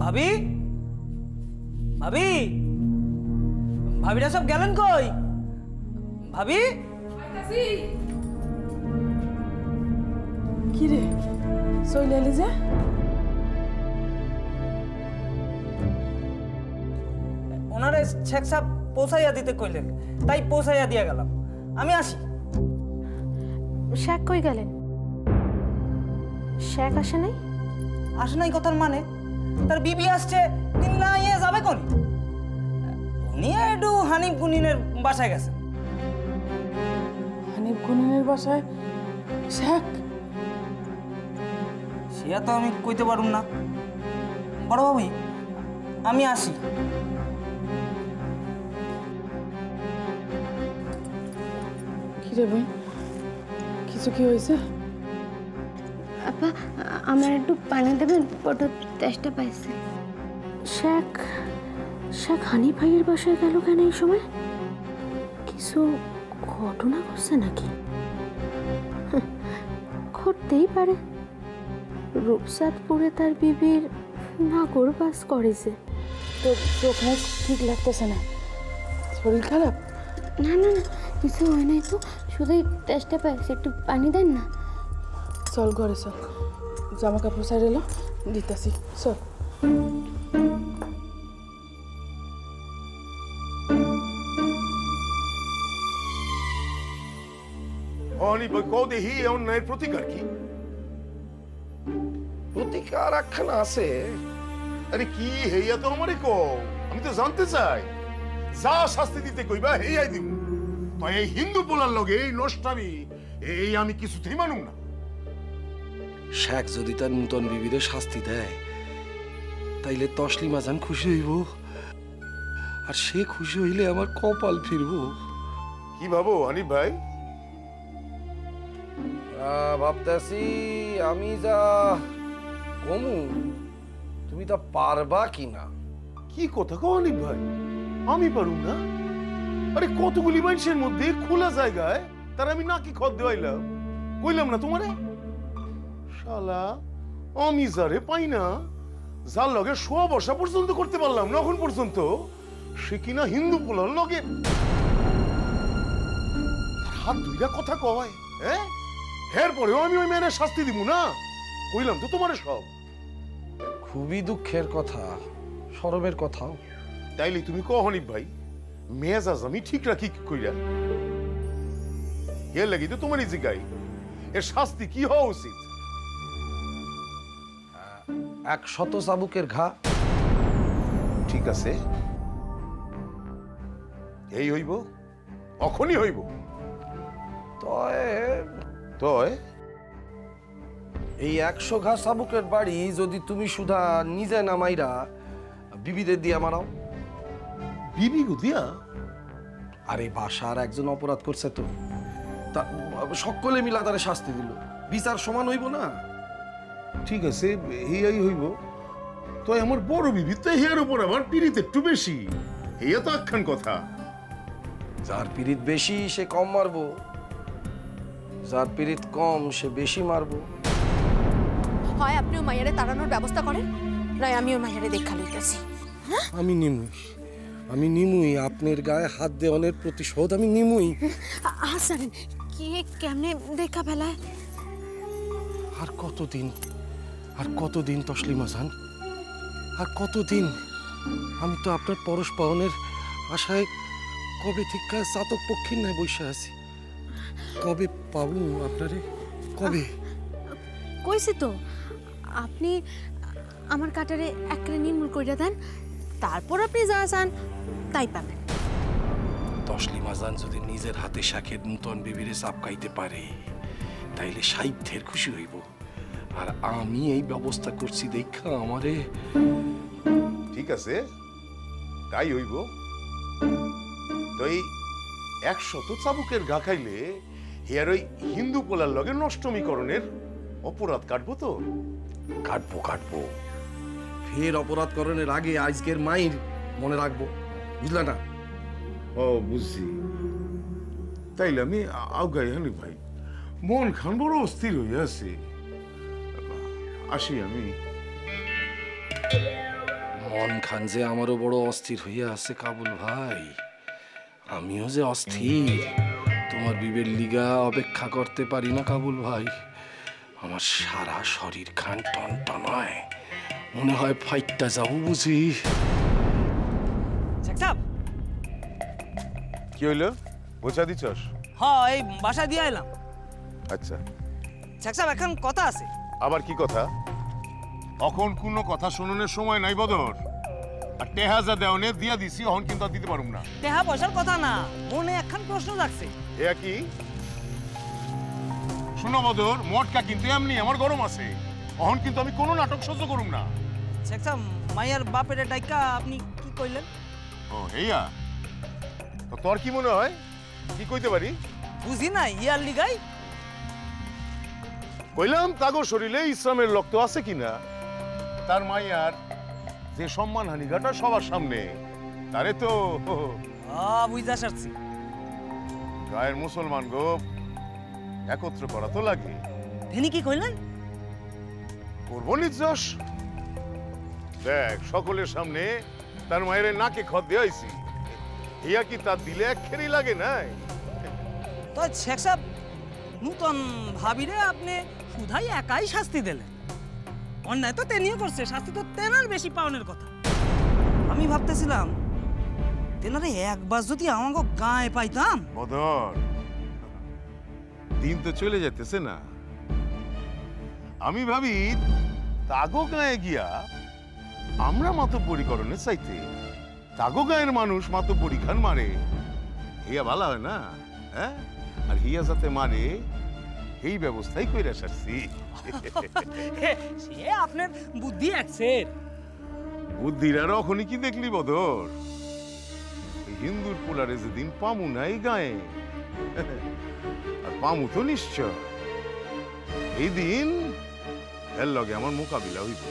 ভাবি ভাবি ভাবিরা সব গেলেন কই? ভাবি কি রে চলে এলি যে? ওনারে শেখ সাহেব পৌঁছাইয়া দিতে কইলেন, তাই পৌঁছাইয়া দিয়া গেলাম। আমি আসি। শেখ কই গেলেন? শেখ আসে নাই? আসে নাই কথার মানে? তার বিবি আসছে, তিনি না ইয়ে যাবে কোন? উনি একটু হানিফ গুনিনের বাসায় গেছেন। হানিফ গুনিনের বাসায় শেখ? সেয়া তো আমি কইতে পারুম না। বড় ভাবি আমি আসি। কি রে ভাই, কিছু কি হয়েছে? আপা আমার একটু পানি দেবেন, বড় তেষ্টা পাইছে। শেখ শেখ হানিফ ভাইয়ের বাসায় গেল কেন এই সময়? কিছু ঘটনা ঘটছে নাকি? ঘটতেই পারে। রূপসাদপুরে তার বিবির নাগর বাস করেছে। তোর চোখ মুখ ঠিক লাগতেছে না, শরীর খারাপ? না না না, কিছু হয় নাই তো, শুধুই তেষ্টা পাইছে, একটু পানি দেন না। চল ঘরে চল, জামা কাপড় সাইড এলো দিতেছি, চল। অন্যায়ের প্রতিকার কি? প্রতিকার একখানা আছে। আরে কি হেইয়া তো আমারে কও, আমি তো জানতে চাই। যা শাস্তি দিতে কইবা হেইয়াই দিব। তো এই হিন্দু পোলার লগে এই নষ্টামি এই আমি কিছুতেই মানুম না। শেখ যদি তার নূতন বিবিরে শাস্তি দেয়, তাইলে তসলিমা জান খুশি হইব, আর সে খুশি হইলে আমার কপাল ফিরব। কি ভাবো হানিফ ভাই? ভাবতেছি আমি যা কমু, তুমি তা পারবা কিনা। কি কথা কও হানিফ ভাই, আমি পারুম না? আরে কতগুলি মানুষের মধ্যে খোলা জায়গায় তার আমি নাকি খদ দেওয়াইলাম, কইলাম না তোমারে? শালা আমি যারে পাই না, যার লগে শোয়া বসা পর্যন্ত করতে পারলাম না এখন পর্যন্ত, সে কিনা হিন্দু পোলার লগে হাত দুইটা কথা কয়। হ্যাঁ, এর পরেও আমি ওই মেয়ের শাস্তি দিব না, কইলাম তো তোমারে সব। খুবই দুঃখের কথা, শরমের কথাও। তাইলে তুমি কও হানিফ ভাই, মেজাজ আমি ঠিক রাখি কি কইরা? এর লাগি তো তোমারই জিগাই, এর শাস্তি কি হওয়া উচিত? 100 চাবুকের ঘা। ঠিক আছে, এই হইব, অখনই হইব। তয় এই 100 ঘা চাবুকের বাড়ি যদি তুমি সুধা নিজে নামাইরা বিবিদের দিয়া মারাও। বিবি গো দিয়া? আর এই বাসার একজন অপরাধ করছে তো, তা সকলে মিলা তারে শাস্তি দিল, বিচার সমান হইব না? ঠিক আছে, হেয়াই হইব। তো আমার বড় বিবি তো হেয়ার উপর আমার পিরিত একটু বেশি, হেয়া তো আখ্যান কথা। যার পিরিত বেশি সে কম মারবো, যার পিরিত কম সে বেশি মারবো। হয় আপনি ও মাইয়ারে তাড়ানোর ব্যবস্থা করেন, নয় আমি ও মাইয়ারে দেখা লইতেছি। আমি নিমুই আপনার গায়ে হাত দেওয়ানের প্রতিশোধ আমি নিমুই। হাসান কে কেমনে দেখা ফেলায়? আর কতদিন তসলিমা জান, আর কতদিন? আমি তো আপনার পরশ পাওনের আশায় কবে থেকে চাতক পক্ষীর ন্যায় বসে আছি। কবে পাবো আপনারে, কবে? কইছি তো, আপনি আমার কাটারে একবারে নির্মূল কইরা দেন, তারপর আপনি যা চান তাই পাবেন। তসলিমা জান যদি নিজের হাতে শাখের নূতন বিবিরে চাপকাইতে পারে, তাইলে সাহিত্যের খুশি হইব। আর আমি এই ব্যবস্থা করছি দেখা আমারে। ঠিক আছে, তাই হইব। তো এই 100 চাবুকের ঘা খাইলে হেয়ার ওই হিন্দু পোলার লগে নষ্টমীকরণের অপরাধ কাটবো তো? কাটবো। ফের অপরাধ করণের আগে আজকের মাইর মনে রাখবো, বুঝলা না? ও বুঝছি। তাইলে আমি আগাই হানিফ ভাই, মন খান বড় অস্থির হয়ে আছে। আসি আমি। মন খান যে আমারও বড় অস্থির হইয়া আছে কাবুল ভাই, আমিও যে অস্থির। তোমার বিবের লিগা অপেক্ষা করতে পারি না কাবুল ভাই। আমার সারা শরীর খান টনটনায়, মনে হয় ফাইটটা যাবো বুঝি। কি হইলো, বোঝা দিছস? হ্যাঁ, এই বাসা দিয়ে এলাম। আচ্ছা সাহেব, এখন কথা আছে। আবার কি কথা? এখন কোনো কথা শুনানোর সময় নাই বদর। আর টেহাজা দেওনে দিয়া দিছি, এখন কিন্তু আর দিতে পারুম না। টেহা পয়সার কথা না, মনে একখান প্রশ্ন রাখছে। এ কি? শুনো বদর, মটকা কিন্তু এমনি আমার গরম আছে। এখন কিন্তু আমি কোনো নাটক সহ্য করুম না। সাহেব, মাইয়ার বাপের ডাইকা আপনি কি কইলেন? ও হেয়া, তো তোর কি মনে হয় কি কইতে পারি? বুঝি না, ইয়ার লিগাই কইলাম তাগো শরীরে ইসলামের রক্ত আছে কিনা। তার মাইয়ার যে সম্মান হানিঘাটা সবার সামনে, তারে তো বুঝা সারছি। গায়ের মুসলমান গো একত্র করা তো লাগে। তিনি কি কইলেন? করবো নির্যাস। দেখ, সকলের সামনে তার মায়ের নাকে খত দিয়েছি, ইয়া কি তার দিলে এক খেরি লাগে নাই? তো শেখ সাহেব, নূতন ভাবিরে আপনি শুধাই একাই শাস্তি দিলেন। অন্যায় তো তেনিও করছে, শাস্তি তো তেনার বেশি পাওনের কথা। আমি ভাবতেছিলাম তেনারে একবার যদি আমাকে গায়ে পাইতাম। বদর, দিন তো চলে যেতেছে না। আমি ভাবি তাগো গায়ে গিয়া আমরা মাতব্বরীকরণের চাইতে তাগো গায়ের মানুষ মাতব্বরী মারে, হিয়া ভালো হয় না? হ্যাঁ, আর হিয়া যাতে মারে এই ব্যবস্থাই কইরা সারছি। সে আপনার বুদ্ধি একসের। বুদ্ধির আর এখনই কি দেখলি বদর? হিন্দুর পোলারে যেদিন পামু নাই গায়ে, আর পামু তো নিশ্চয়, এই দিন এর লগে আমার মোকাবিলা হইব।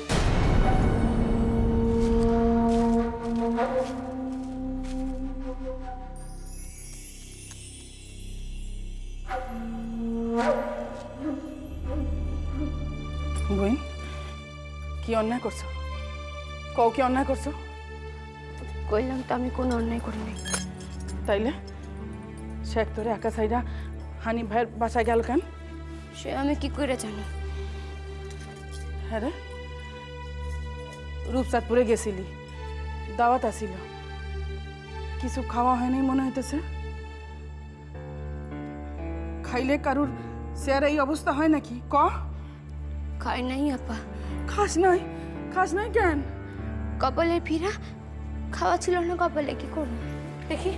বইন, কি অন্যায় করছো? কও কি অন্যায় করছো? কইলাম তো আমি কোনো অন্যায় করি নাই। তাইলে শেখ তোরে একা সাইডা হানিফ ভাইয়ের বাসায় গেল কেন? সে আমি কি করে জানি? হ্যাঁ রে, রূপচাঁদপুরে গেছিলি, দাওয়াত আসিল, কিছু খাওয়া হয়নি মনে হইতেছে। খাইলে কারুর চেয়ার এই অবস্থা হয় নাকি? ক। খাই নাই আপা। খাস নাই? খাস নাই কেন? কপালের ফিরা খাওয়া ছিল না, কপালে কি করব? দেখি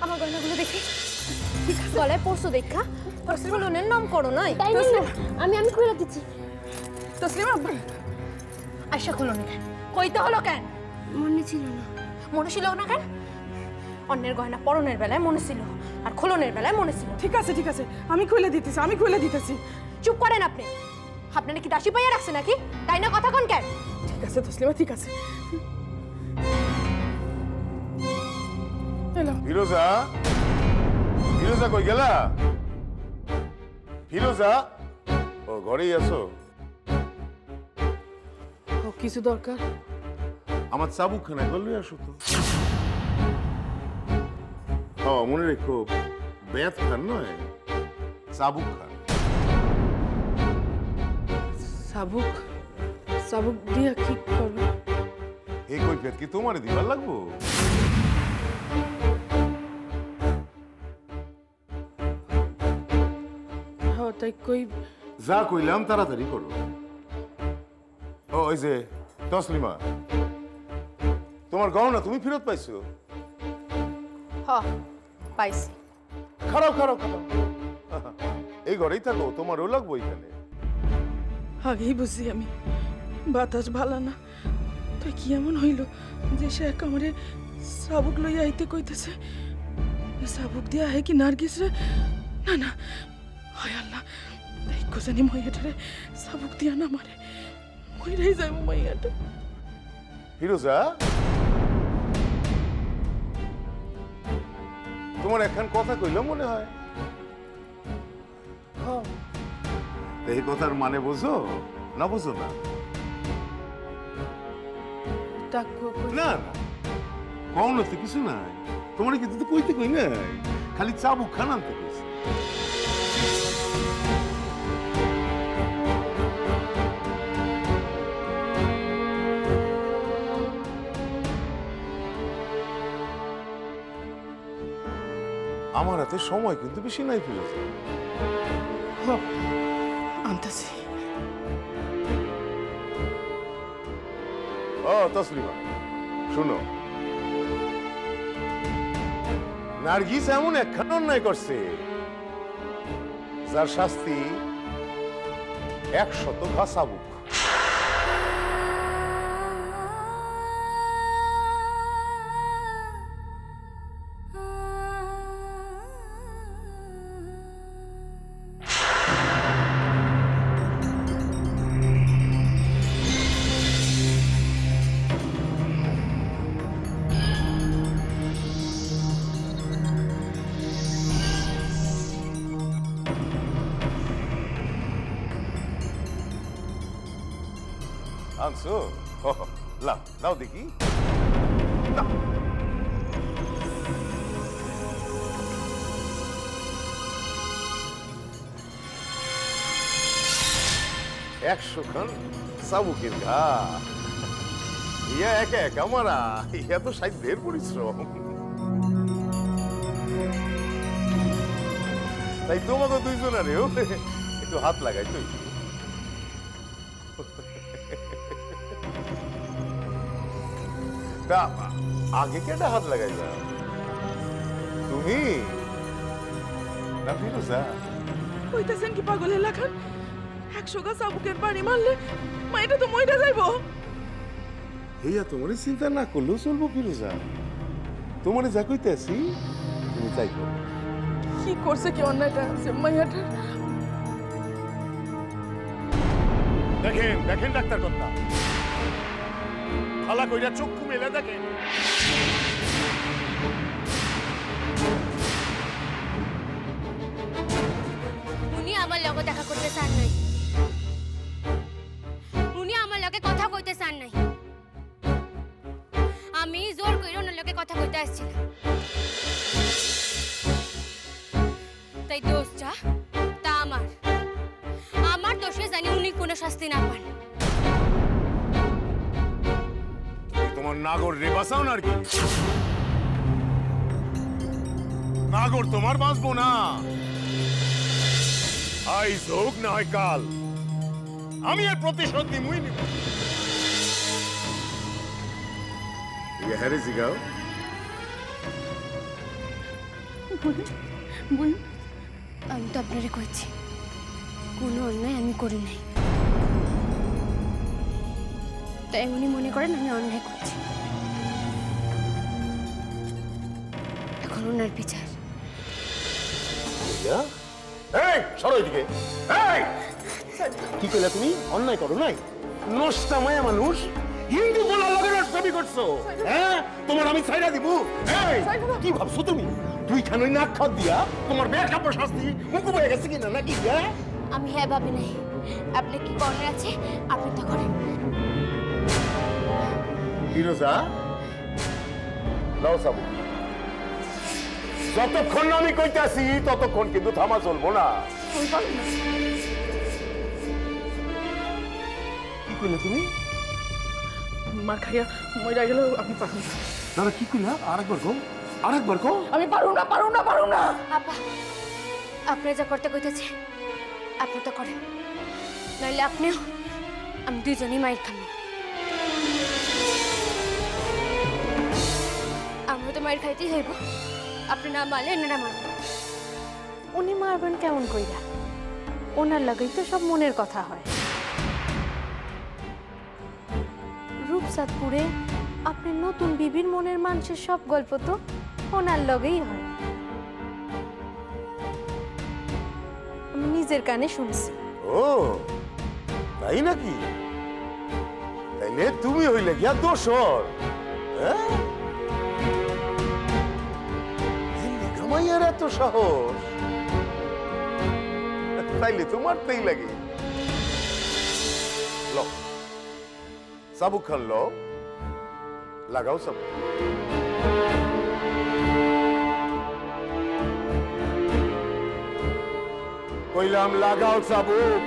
আমার গয়নাগুলো দেখি। গলায় পরশু দেখা তসলিমার নাম করো নাই? তাই না, আমি খুলে দিচ্ছি। তসলিমা, আয়সা খুলো না কেন? কইতে হলো কেন? মনে ছিল না। মনে ছিল না কেন? অন্যের গয়না পরনের বেলায় মনে ছিল, আর খোলনের বেলায় মনে ছিল। ঠিক আছে ঠিক আছে, আমি খুলে দিতেছি, আমি খুলে দিতেছি। চুপ করেন আপনি। আপনারা কি দাসী পাইয়া রাখছে নাকি? তাই না, কথা কোন কেন? ঠিক আছে তসলিমা, ঠিক আছে। এলো। ফিরোজা, ফিরোজা কই গেলা? ফিরোজা, ও ঘরেই আছো? ও কিছু দরকার? আমার চাবুকখানা গল্লে আসো তো। মনে রেখো, বেত খান নয়, চাবুক খান। চাবুক? চাবুক দিয়া কি করবে? এই কৈফিয়ত কি তোমারে দিবার লাগবো? হ্যাঁ, তাই কই? যা কইলাম তাড়াতাড়ি করো। ওই যে তসলিমা, তোমার গহনা তুমি ফেরত পাইছো? হ, পাইছি। খারাপ খারাপ খারাপ, এই ঘরেই থাকো, তোমারও লাগবো এখানে। আগেই বুঝি আমি, বাতাস ভালো না, তাই কি এমন হইল যে সে আমারে চাবুক লইয়া আইতে কইতেছে? চাবুক দিয়া আহে কি নার্গিস রে? না না, হায় আল্লাহ, দেখো জানি মাইয়াটারে চাবুক দিয়া না মারে, মইরাই যাইব মাইয়াটা। ফিরোজা, তোমার একখান কথা কইলাম মনে হয়। এই কথার মানে বোঝো না বোঝো না? কথাটা না না কম না তো কিছু নাই, তোমার কিন্তু তো কইতে কই নাই, খালি চাবুক খান আনতে কইছি। আমার হাতে সময় কিন্তু বেশি নাই ফিরেছে। আনতেছি। ও তসলিমা শুনো, নার্গিস এমন একখান অন্যায় করছে যার শাস্তি 100 ঘা চাবুক। আনছো? লাও লাও দেখি, লাও। 100 খান চাবুকের ঘা, ইয়া একা একা মারা, ইয়া তো সাধ্যের পরিশ্রম। তাই তোমাকে দুইজনেরও একটু হাত লাগাই তুই। আগে কেটা হাত লাগাই যা, তুমি না ফিরোজা? কইতেছেন কি পাগল এলাকার? 100 গা চাবুকের বাড়ি মারলে মাইটা তো মইরা যাইবো। হেয়া তোমার চিন্তা না করলেও চলবো ফিরোজা, তোমার যা কইতেছি তুমি তাই করো। কি করছে কি অন্যায়টা আছে মাইয়াটার? দেখেন দেখেন ডাক্তার কর্তা, ভালা কইরা চক্ষু মেলে দেখেন। উনি আমার লগে দেখা করতে চান নাই, উনি আমার লগে কথা কইতে চান নাই, আমি জোর কইরা ওনার লগে কথা কইতে আসছিলাম। তাই দোষটা তা আমার দোষে জানি উনি কোনো শাস্তি না পান। তোমার নাগর রে বাঁচাও না আর কি, নাগর তোমার বাঁচবো না, আইজ হোক না হয় কাল আমি এর প্রতিশোধ নিমুই নিব। হ্যারে জিগাও আমি তো আপনারে কইছি কোনো অন্যায় আমি করি নাই, তাই উনি মনে করেন আমি অন্যায় করছি। এখন ওনার বিচার। এই সরো এদিকে। এই কি কইলা তুমি? অন্যায় করো নাই? নষ্টা মায়া মানুষ হিন্দু বলার লগে নষ্টামি করছো, হ্যাঁ? তোমার আমি ছাইরা দিব? এই কি ভাবছো তুমি? তুই খানই নাক খাদ দিয়া তোমার বেখাপ্পা শাস্তি মুখ হয়ে গেছে কিনা নাকি? হ্যাঁ আমি হ্যাঁ ভাবি নাই, আপনি কি করার আছে আপনি তা করেন। ফিরোজা নাও সাবু, যতক্ষণ আমি কইতাছি ততক্ষণ কিন্তু থামা চলবো না। কি কইলে তুমি? মার খাইয়া মইরা গেল আমি পারবো না। দাদা কি কইলা? আরেকবার কও, আরেকবার কও। আমি পারবো না। আপা আপনি যা করতে কইতেছে আপনি তো করেন, নইলে আপনিও আমি দুইজনই মাইর খাবো। আমরা তো মাইর খাইতেই হইব, আপনি না মারলে এনারা মারবেন। উনি মারবেন কেমন কইরা? ওনার লাগেই তো সব মনের কথা হয়। রূপসাদপুরে আপনি নতুন বিবির মনের মানুষের সব গল্প তো ওনার লগেই হয়, আমি নিজের কানে শুনছি। ও তাই নাকি? তাইলে তুমি হইলে গিয়া দোষর। ঘামাইয়ার এত সাহস, তাইলে তো মারতেই লাগে। ল চাবুক খান ল, লাগাও সব। কইলাম লাগাও চাবুক।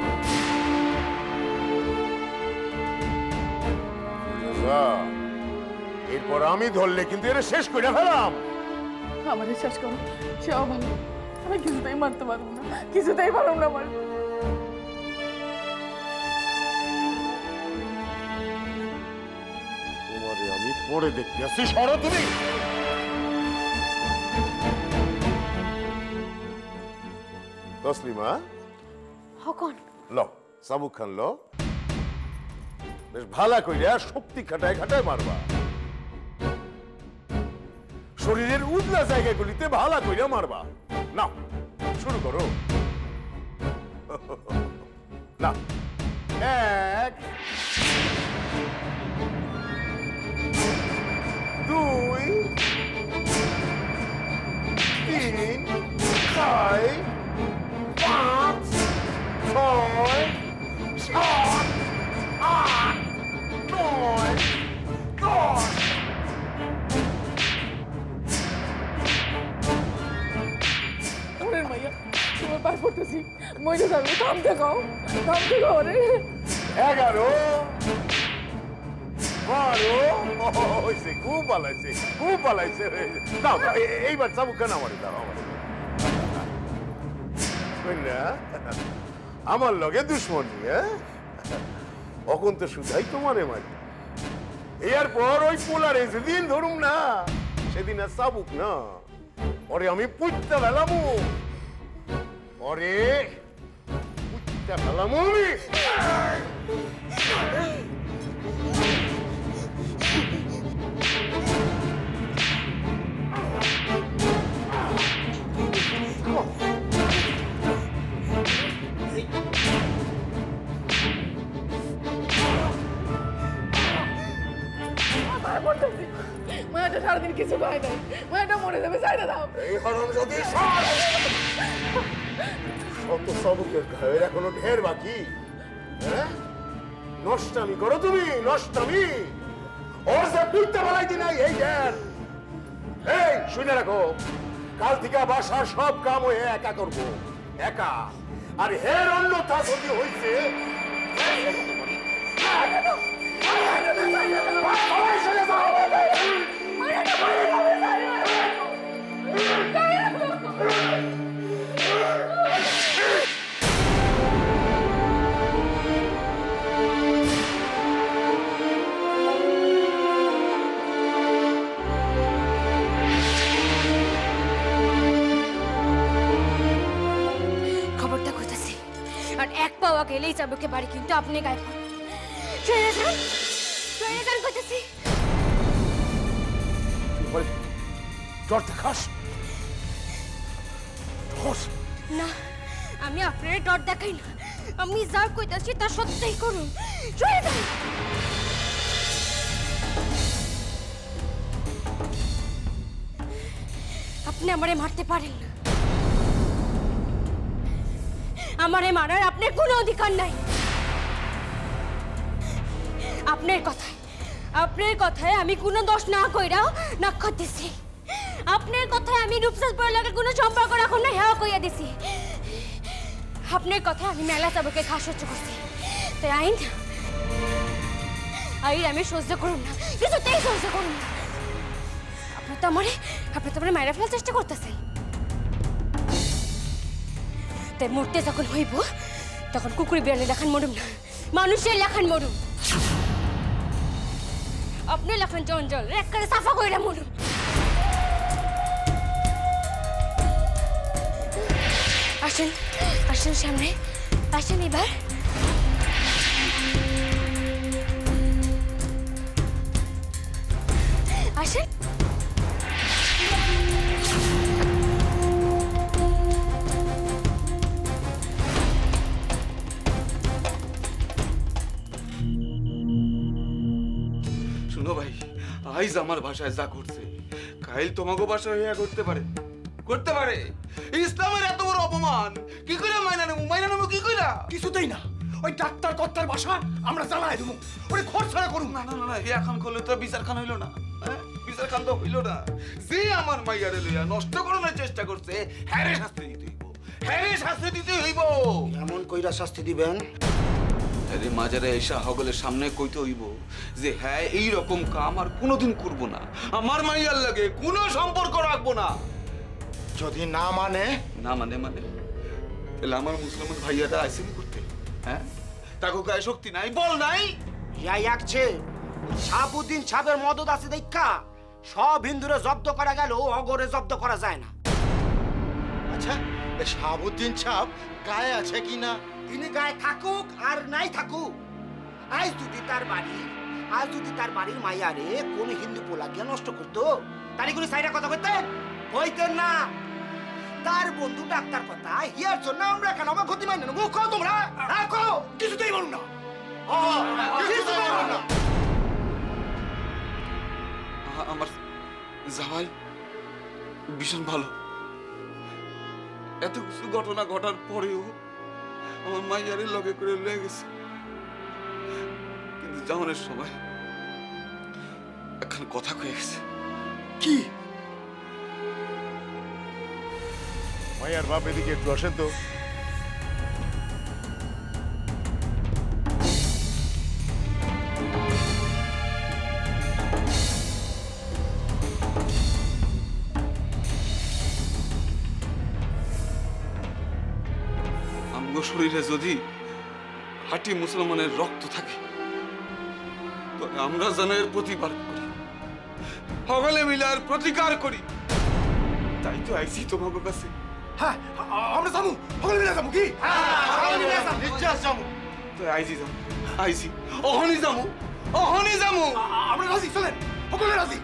এরপর আমি ধরলে কিন্তু এর শেষ করে ফেলাম। আমাদের শেষ করো, সেও ভালো। আমি কিছুতেই মারতে পারবো না, কিছুতেই পারবো না আমার। তোমারে আমি পরে দেখতে আসছি, সরো তুমি। তসলিমা, হকন ল চাবুক খান ল, বেশ ভালা কইরা শক্তি খাটায় খাটায় মারবা। শরীরের উজলা জায়গাগুলিতে ভালা কইরা মারবা। না শুরু করো। না, 1 2 3 4 5 6 7 8 9 10। ওরের মাইয়া, তোমার পায়ে পড়তেছি, মইরে যাবে। থামতে গাও, থামতে গাও রে। 11 12 হইছে, খুব ভালো হয়েছে, খুব ভালো হয়েছে। দাও এইবার চাবুক কেন আমারে দাও, আমারে আমার লগে দুশ্মন নিয়ে অখন তো শুধাই তোমারে মারি। এরপর ওই পোলারে যেদিন ধরুম না, সেদিন আর চাবুক না, ওরে আমি পুঁততে ফেলামু, ওরে পুঁততে ফেলামু আমি। মায়াটা সারাদিন কিছু খায় নাই, মায়াটা মরে যাবে, চাইটা দাও। এই হরম যদি শত সবকের ঘরের এখনো ঢের বাকি। হ্যাঁ, নষ্টামি করো তুমি, নষ্টামি। ওর সে পুঁততে বেলাইতে নাই এই জ্ঞান। এই শুনে রাখো, কাল থেকে বাসার সব কাম ওই একা করবো, একা। আর হের অন্যথা যদি হয়েছে খবরটা কইতাছি, আর এক পাওয়া গেলেই চাবুকে বাড়ি কিন্তু আপনি গায়ে পান। কইতাছি জ্বর দেখাস না, আমি আপনার ডর দেখাই না, আমি যা কইতাছি তা সত্যিই করুন। চলে যান। আপনি আমারে মারতে পারেন না, আমারে মারার আপনার কোনো অধিকার নাই। আপনার কথায় আমি কোনো দোষ না কইরাও নাক্ষর দিছি। আপনার কথায় আমি রূপসাজ পড়ার কোনো সম্পর্ক রাখুন না, হ্যাঁ কইয়া দিছি। আপনার কথায় আমি মেলা চাবুকে ঘা সহ্য করছি, তাই আইন আমি সহ্য করুন না, কিছুতেই সহ্য করুন না। আপনি তো আমার মায়েরা ফেলার চেষ্টা করতেছেন। তাই মরতে যখন হইব, তখন কুকুর বিড়ালে লেখান মরুম না, মানুষের লেখান মরুম। আপনি লেখান জঞ্জল একবারে সাফা কইরা মরুম। আসেন, আসেন সামনে, আসেন এবার। আসেন। শুনো ভাই, আইজ আমার ভাষায় যা করছে, কাইল তোমাকে ভাষায় হইয়া করতে পারে, করতে পারে। ইসলামের এত বড় অপমান কি কইরা মাইনা নেবো, মাইনা নেবো কি কইরা? কিছুতেই না, ওই ডাক্তার কর্তার বাসা আমরা জানাই দেবো, ওরে খরচারা করুন। না না না না, এখন করলে তো বিচার খান হইল না, বিচার খান তো হইল না। যে আমার মাইয়ারে লইয়া নষ্ট করানোর চেষ্টা করছে, হ্যারে শাস্তি দিতে হইব, হ্যারে শাস্তি দিতে হইব। এমন কইরা শাস্তি দিবেন? আরে মাজারে এসা হগলের সামনে কইতে হইব যে হ্যাঁ এই রকম কাম আর কোনোদিন করব না, আমার মাইয়ার লাগে কোনো সম্পর্ক রাখবো না। যদি না মানে? না মানে মানে তাহলে আমার মুসলমান ভাইয়াটা আইসিনি করতে, হ্যাঁ? তাকে গায়ে শক্তি নাই, বল নাই। ইয়া একছে শাহাবুদ্দিন সাহেবের মদত আছে দেখা সব হিন্দুরে জব্দ করা গেল, অগরে জব্দ করা যায় না। আচ্ছা, শাহাবুদ্দিন সাহেব গায়ে আছে কি না? তিনি গায়ে থাকুক আর নাই থাকুক, আজ যদি তার বাড়ির মাইয়ারে কোন হিন্দু পোলা গিয়া নষ্ট করতো, তারই কোনো সাইডা কথা কইতেন? কইতেন না। তার বন্ধু ডাক্তার কথা হিয়ার জন্য আমরা কেন আমার ক্ষতি মাইনে নেবো? কও তোমরা, কও। কিছুতেই বলুন না, কিছুতেই বলুন না। আমার জামাই ভীষণ ভালো, এত কিছু ঘটনা ঘটার পরেও আমার মাইয়ারের লগে করে লয়ে গেছে, কিন্তু যাওয়ানোর সময় একখান কথা কয়ে গেছে। কি? মাইয়ার বাপ এদিকে একটু আসেন তো। আমগো শরীরে যদি হাঁটি মুসলমানের রক্ত থাকে, তবে আমরা যেন এর প্রতিবাদ করি, সকলে মিলে আর প্রতিকার করি। তাই তো আইছি তোমার কাছে। হ্যাঁ, আমরা যাবো, সকলে মিলে যাবো। কি? নিশ্চয় যাবো। তো আইছি যাবো, আইছি, অহনি যাবো, অহনি যাবো। আমরা রাজি, চলেন, সকলে রাজি।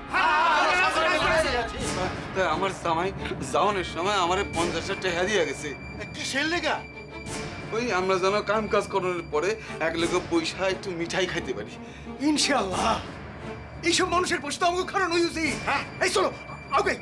তাই আমার জামাই যাওয়ানোর সময় আমার 50 টাকা দিয়ে গেছে। কিসের লেগা? ওই আমরা যেন কাম কাজ করানোর পরে এক লোক পয়সা একটু মিঠাই খাইতে পারি। ইনশাআল্লাহ এইসব মানুষের পয়সা তো আমাকে খারাপ হয়ে যাচ্ছে। হ্যাঁ, এই চলো, ওকে।